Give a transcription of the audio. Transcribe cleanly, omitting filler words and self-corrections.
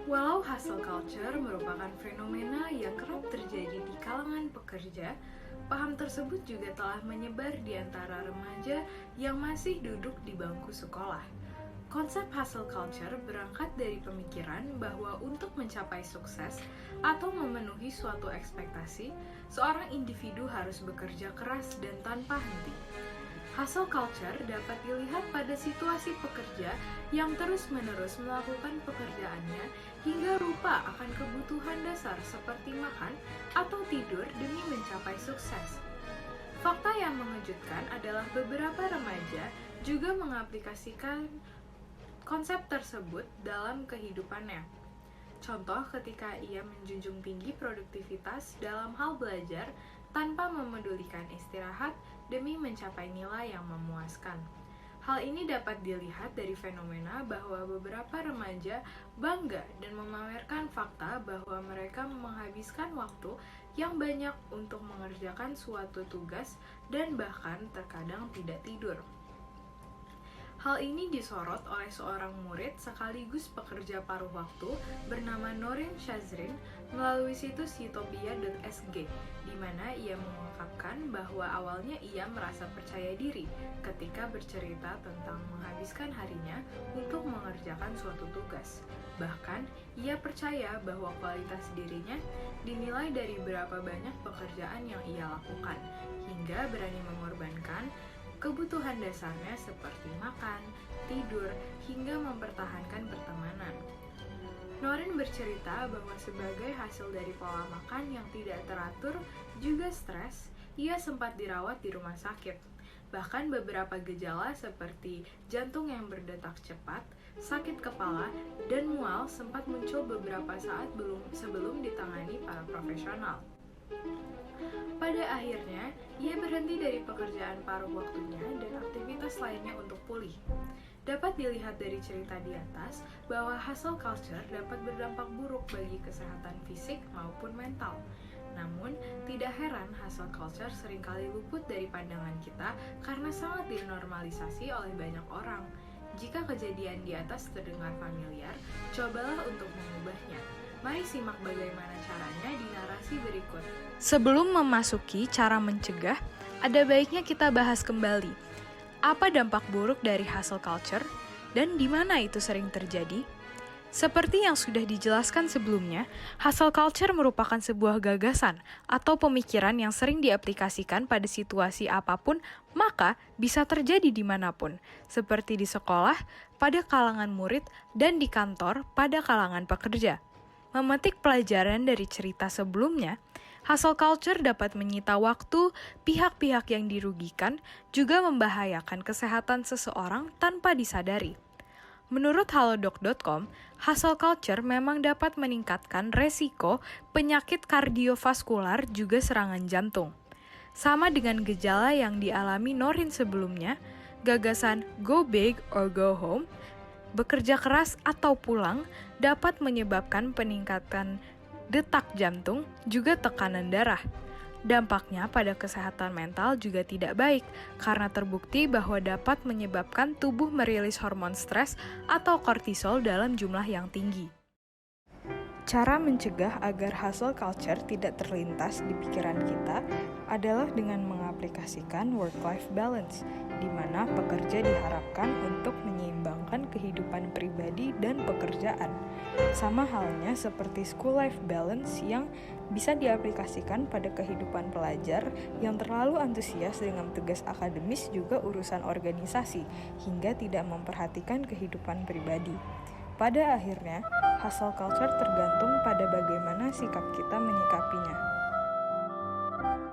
Walau hustle culture merupakan fenomena yang kerap terjadi di kalangan pekerja, paham tersebut juga telah menyebar di antara remaja yang masih duduk di bangku sekolah. Konsep hustle culture berangkat dari pemikiran bahwa untuk mencapai sukses atau memenuhi suatu ekspektasi, seorang individu harus bekerja keras dan tanpa henti. Hustle culture dapat dilihat pada situasi pekerja yang terus-menerus melakukan pekerjaannya hingga lupa akan kebutuhan dasar seperti makan atau tidur demi mencapai sukses. Fakta yang mengejutkan adalah beberapa remaja juga mengaplikasikan konsep tersebut dalam kehidupannya. Contoh ketika ia menjunjung tinggi produktivitas dalam hal belajar tanpa memedulikan istirahat demi mencapai nilai yang memuaskan. Hal ini dapat dilihat dari fenomena bahwa beberapa remaja bangga dan memamerkan fakta bahwa mereka menghabiskan waktu yang banyak untuk mengerjakan suatu tugas dan bahkan terkadang tidak tidur. Hal ini disorot oleh seorang murid sekaligus pekerja paruh waktu bernama Norin Shazrin melalui situs utopia.sg, di mana ia mengungkapkan bahwa awalnya ia merasa percaya diri ketika bercerita tentang menghabiskan harinya untuk mengerjakan suatu tugas. Bahkan, ia percaya bahwa kualitas dirinya dinilai dari berapa banyak pekerjaan yang ia lakukan, hingga berani mengorbankan kebutuhan dasarnya seperti makan, tidur, hingga mempertahankan pertemanan. Norin bercerita bahwa sebagai hasil dari pola makan yang tidak teratur juga stres, ia sempat dirawat di rumah sakit. Bahkan beberapa gejala seperti jantung yang berdetak cepat, sakit kepala, dan mual sempat muncul beberapa saat sebelum ditangani para profesional. Pada akhirnya, ia berhenti dari pekerjaan paruh waktunya dan aktivitas lainnya untuk pulih. Dapat dilihat dari cerita di atas bahwa hustle culture dapat berdampak buruk bagi kesehatan fisik maupun mental. Namun, tidak heran hustle culture seringkali luput dari pandangan kita karena sangat dinormalisasi oleh banyak orang. Jika kejadian di atas terdengar familiar, cobalah untuk mengubahnya. Mari simak bagaimana caranya di narasi berikut. Sebelum memasuki cara mencegah, ada baiknya kita bahas kembali apa dampak buruk dari hustle culture dan di mana itu sering terjadi. Seperti yang sudah dijelaskan sebelumnya, hustle culture merupakan sebuah gagasan atau pemikiran yang sering diaplikasikan pada situasi apapun, maka bisa terjadi dimanapun, seperti di sekolah, pada kalangan murid, dan di kantor pada kalangan pekerja. Memetik pelajaran dari cerita sebelumnya, hustle culture dapat menyita waktu pihak-pihak yang dirugikan, juga membahayakan kesehatan seseorang tanpa disadari. Menurut halodoc.com, hustle culture memang dapat meningkatkan resiko penyakit kardiovaskular juga serangan jantung. Sama dengan gejala yang dialami Norin sebelumnya, gagasan go big or go home, bekerja keras atau pulang, dapat menyebabkan peningkatan detak jantung, juga tekanan darah. Dampaknya pada kesehatan mental juga tidak baik, karena terbukti bahwa dapat menyebabkan tubuh merilis hormon stres atau kortisol dalam jumlah yang tinggi. Cara mencegah agar hustle culture tidak terlintas di pikiran kita adalah dengan mengaplikasikan work-life balance, di mana pekerja diharapkan untuk menyeimbangkan kehidupan pribadi dan pekerjaan. Sama halnya seperti school life balance yang bisa diaplikasikan pada kehidupan pelajar yang terlalu antusias dengan tugas akademis juga urusan organisasi, hingga tidak memperhatikan kehidupan pribadi. Pada akhirnya, hustle culture tergantung pada bagaimana sikap kita menyikapinya. Bye.